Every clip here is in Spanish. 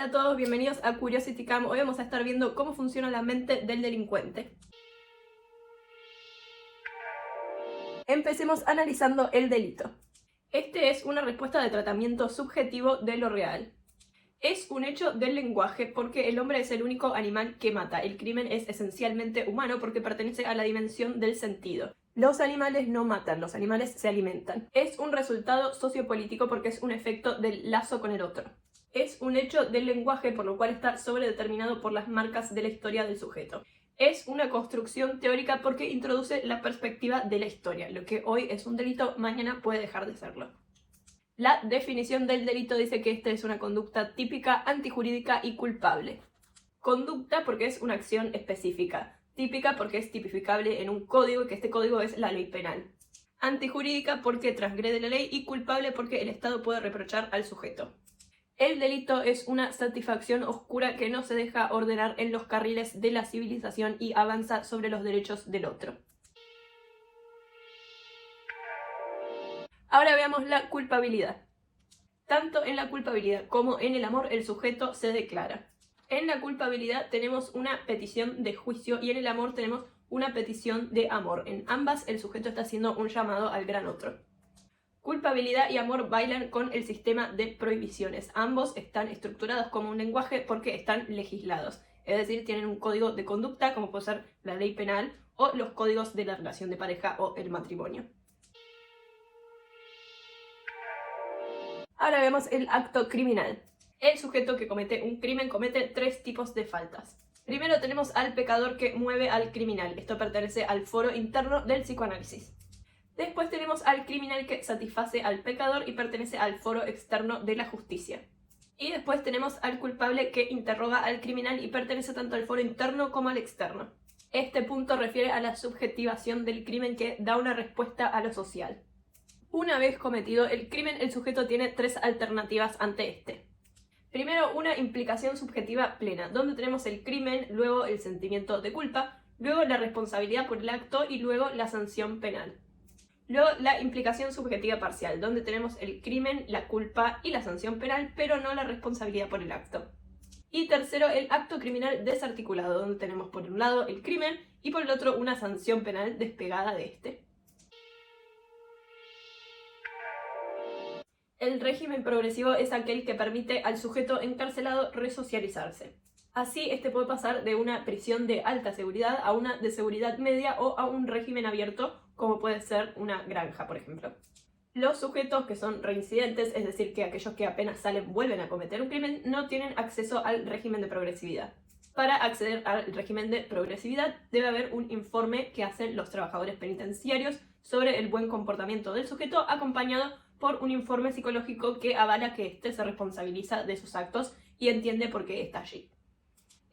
Hola a todos, bienvenidos a Curiosity Cam. Hoy vamos a estar viendo cómo funciona la mente del delincuente. Empecemos analizando el delito. Este es una respuesta de tratamiento subjetivo de lo real. Es un hecho del lenguaje porque el hombre es el único animal que mata. El crimen es esencialmente humano porque pertenece a la dimensión del sentido. Los animales no matan, los animales se alimentan. Es un resultado sociopolítico porque es un efecto del lazo con el otro. Es un hecho del lenguaje por lo cual está sobredeterminado por las marcas de la historia del sujeto. Es una construcción teórica porque introduce la perspectiva de la historia. Lo que hoy es un delito, mañana puede dejar de serlo. La definición del delito dice que esta es una conducta típica, antijurídica y culpable. Conducta porque es una acción específica. Típica porque es tipificable en un código y que este código es la ley penal. Antijurídica porque transgrede la ley y culpable porque el Estado puede reprochar al sujeto. El delito es una satisfacción oscura que no se deja ordenar en los carriles de la civilización y avanza sobre los derechos del otro. Ahora veamos la culpabilidad. Tanto en la culpabilidad como en el amor el sujeto se declara. En la culpabilidad tenemos una petición de juicio y en el amor tenemos una petición de amor. En ambas el sujeto está haciendo un llamado al gran otro. Culpabilidad y amor bailan con el sistema de prohibiciones. Ambos están estructurados como un lenguaje porque están legislados. Es decir, tienen un código de conducta, como puede ser la ley penal, o los códigos de la relación de pareja o el matrimonio. Ahora vemos el acto criminal. El sujeto que comete un crimen comete tres tipos de faltas. Primero tenemos al pecador que mueve al criminal. Esto pertenece al foro interno del psicoanálisis. Después tenemos al criminal que satisface al pecador y pertenece al foro externo de la justicia. Y después tenemos al culpable que interroga al criminal y pertenece tanto al foro interno como al externo. Este punto refiere a la subjetivación del crimen que da una respuesta a lo social. Una vez cometido el crimen, el sujeto tiene tres alternativas ante este. Primero, una implicación subjetiva plena, donde tenemos el crimen, luego el sentimiento de culpa, luego la responsabilidad por el acto y luego la sanción penal. Luego, la implicación subjetiva parcial, donde tenemos el crimen, la culpa y la sanción penal, pero no la responsabilidad por el acto. Y tercero, el acto criminal desarticulado, donde tenemos por un lado el crimen y por el otro una sanción penal despegada de este. El régimen progresivo es aquel que permite al sujeto encarcelado resocializarse. Así, este puede pasar de una prisión de alta seguridad a una de seguridad media o a un régimen abierto, como puede ser una granja, por ejemplo. Los sujetos que son reincidentes, es decir, que aquellos que apenas salen vuelven a cometer un crimen, no tienen acceso al régimen de progresividad. Para acceder al régimen de progresividad debe haber un informe que hacen los trabajadores penitenciarios sobre el buen comportamiento del sujeto, acompañado por un informe psicológico que avala que éste se responsabiliza de sus actos y entiende por qué está allí.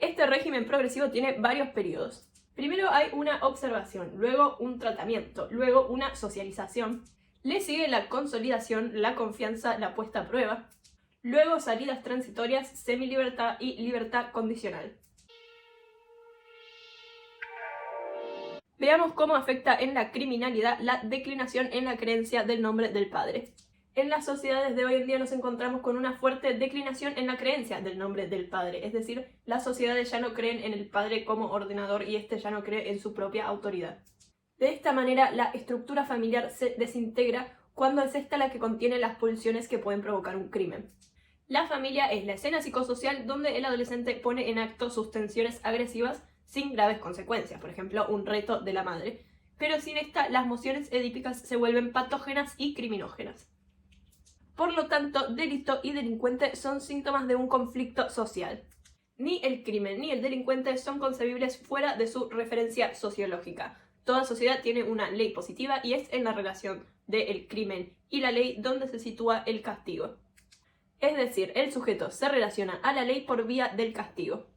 Este régimen progresivo tiene varios periodos. Primero hay una observación, luego un tratamiento, luego una socialización. Le sigue la consolidación, la confianza, la puesta a prueba. Luego salidas transitorias, semilibertad y libertad condicional. Veamos cómo afecta en la criminalidad la declinación en la creencia del nombre del padre. En las sociedades de hoy en día nos encontramos con una fuerte declinación en la creencia del nombre del padre, es decir, las sociedades ya no creen en el padre como ordenador y este ya no cree en su propia autoridad. De esta manera, la estructura familiar se desintegra cuando es esta la que contiene las pulsiones que pueden provocar un crimen. La familia es la escena psicosocial donde el adolescente pone en acto sus tensiones agresivas sin graves consecuencias, por ejemplo, un reto de la madre, pero sin esta, las mociones edípicas se vuelven patógenas y criminógenas. Por lo tanto, delito y delincuente son síntomas de un conflicto social. Ni el crimen ni el delincuente son concebibles fuera de su referencia sociológica. Toda sociedad tiene una ley positiva y es en la relación del crimen y la ley donde se sitúa el castigo. Es decir, el sujeto se relaciona a la ley por vía del castigo.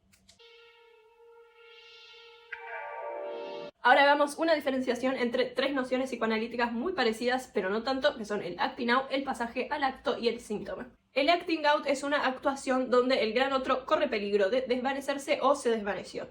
Ahora veamos una diferenciación entre tres nociones psicoanalíticas muy parecidas, pero no tanto, que son el acting out, el pasaje al acto y el síntoma. El acting out es una actuación donde el gran otro corre peligro de desvanecerse o se desvaneció.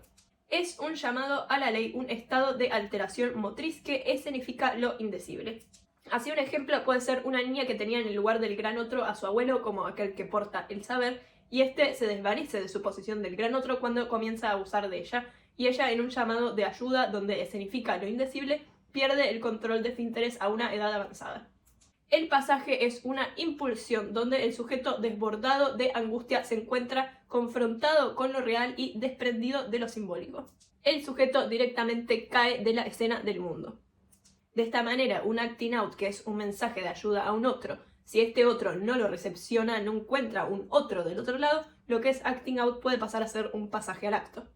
Es un llamado a la ley, un estado de alteración motriz que escenifica lo indecible. Así, un ejemplo puede ser una niña que tenía en el lugar del gran otro a su abuelo como aquel que porta el saber y este se desvanece de su posición del gran otro cuando comienza a abusar de ella, y ella, en un llamado de ayuda donde escenifica lo indecible, pierde el control de su interés a una edad avanzada. El pasaje es una impulsión donde el sujeto desbordado de angustia se encuentra confrontado con lo real y desprendido de lo simbólico. El sujeto directamente cae de la escena del mundo. De esta manera, un acting out, que es un mensaje de ayuda a un otro, si este otro no lo recepciona, no encuentra un otro del otro lado, lo que es acting out puede pasar a ser un pasaje al acto.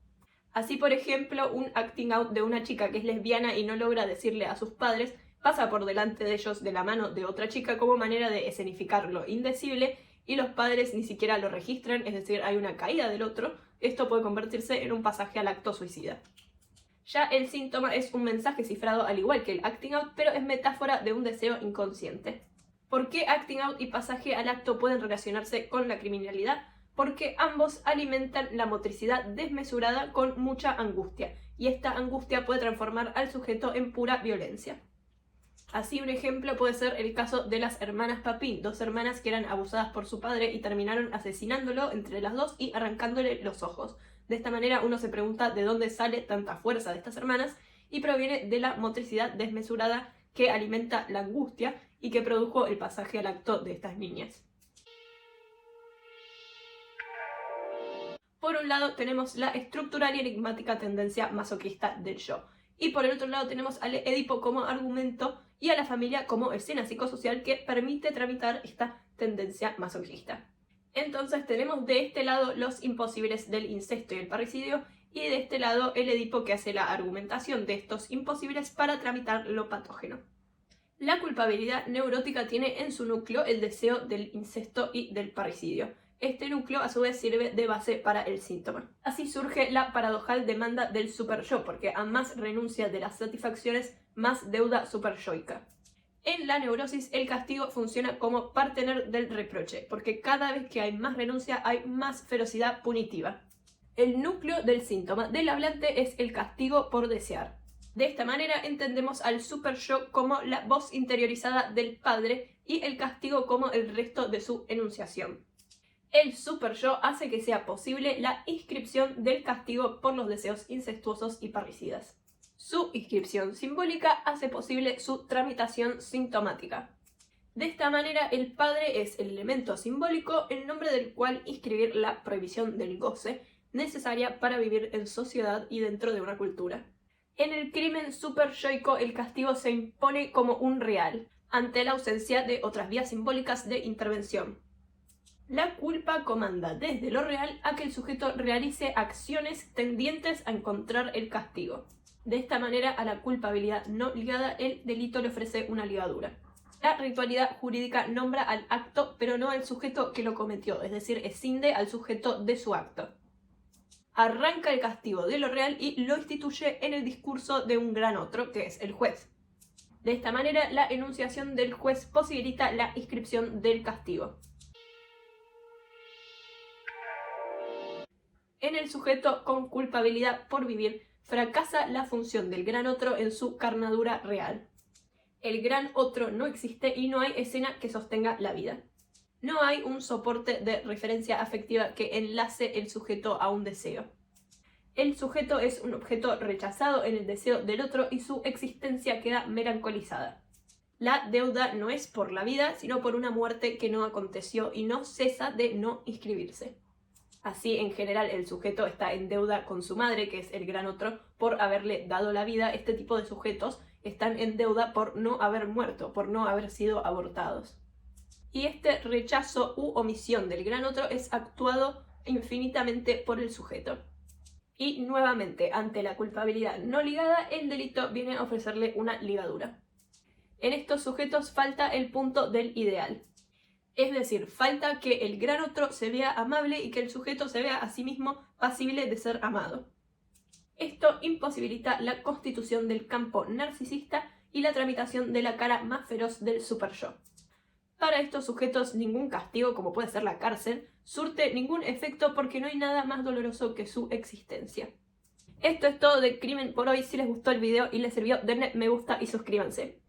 Así, por ejemplo, un acting out de una chica que es lesbiana y no logra decirle a sus padres, pasa por delante de ellos de la mano de otra chica como manera de escenificar lo indecible, y los padres ni siquiera lo registran, es decir, hay una caída del otro. Esto puede convertirse en un pasaje al acto suicida. Ya el síntoma es un mensaje cifrado al igual que el acting out, pero es metáfora de un deseo inconsciente. ¿Por qué acting out y pasaje al acto pueden relacionarse con la criminalidad? Porque ambos alimentan la motricidad desmesurada con mucha angustia, y esta angustia puede transformar al sujeto en pura violencia. Así, un ejemplo puede ser el caso de las hermanas Papin, dos hermanas que eran abusadas por su padre y terminaron asesinándolo entre las dos y arrancándole los ojos. De esta manera uno se pregunta de dónde sale tanta fuerza de estas hermanas, y proviene de la motricidad desmesurada que alimenta la angustia y que produjo el pasaje al acto de estas niñas. Por un lado tenemos la estructural y enigmática tendencia masoquista del yo, y por el otro lado tenemos al Edipo como argumento y a la familia como escena psicosocial que permite tramitar esta tendencia masoquista. Entonces tenemos de este lado los imposibles del incesto y el parricidio, y de este lado el Edipo que hace la argumentación de estos imposibles para tramitar lo patógeno. La culpabilidad neurótica tiene en su núcleo el deseo del incesto y del parricidio. Este núcleo a su vez sirve de base para el síntoma. Así surge la paradojal demanda del superyo, porque a más renuncia de las satisfacciones, más deuda superyoica. En la neurosis el castigo funciona como partener del reproche, porque cada vez que hay más renuncia hay más ferocidad punitiva. El núcleo del síntoma del hablante es el castigo por desear. De esta manera entendemos al superyo como la voz interiorizada del padre y el castigo como el resto de su enunciación. El superyo hace que sea posible la inscripción del castigo por los deseos incestuosos y parricidas. Su inscripción simbólica hace posible su tramitación sintomática. De esta manera, el padre es el elemento simbólico en nombre del cual inscribir la prohibición del goce, necesaria para vivir en sociedad y dentro de una cultura. En el crimen superyoico, el castigo se impone como un real, ante la ausencia de otras vías simbólicas de intervención. La culpa comanda desde lo real a que el sujeto realice acciones tendientes a encontrar el castigo. De esta manera, a la culpabilidad no ligada, el delito le ofrece una ligadura. La ritualidad jurídica nombra al acto, pero no al sujeto que lo cometió, es decir, escinde al sujeto de su acto. Arranca el castigo de lo real y lo instituye en el discurso de un gran otro, que es el juez. De esta manera, la enunciación del juez posibilita la inscripción del castigo. En el sujeto con culpabilidad por vivir, fracasa la función del gran otro en su carnadura real. El gran otro no existe y no hay escena que sostenga la vida. No hay un soporte de referencia afectiva que enlace el sujeto a un deseo. El sujeto es un objeto rechazado en el deseo del otro y su existencia queda melancolizada. La deuda no es por la vida, sino por una muerte que no aconteció y no cesa de no inscribirse. Así, en general, el sujeto está en deuda con su madre, que es el gran otro, por haberle dado la vida. Este tipo de sujetos están en deuda por no haber muerto, por no haber sido abortados. Y este rechazo u omisión del gran otro es actuado infinitamente por el sujeto. Y nuevamente, ante la culpabilidad no ligada, el delito viene a ofrecerle una ligadura. En estos sujetos falta el punto del ideal. Es decir, falta que el gran otro se vea amable y que el sujeto se vea a sí mismo pasible de ser amado. Esto imposibilita la constitución del campo narcisista y la tramitación de la cara más feroz del superyo. Para estos sujetos, ningún castigo, como puede ser la cárcel, surte ningún efecto porque no hay nada más doloroso que su existencia. Esto es todo de Crimen por hoy. Si les gustó el video y les sirvió, denle me gusta y suscríbanse.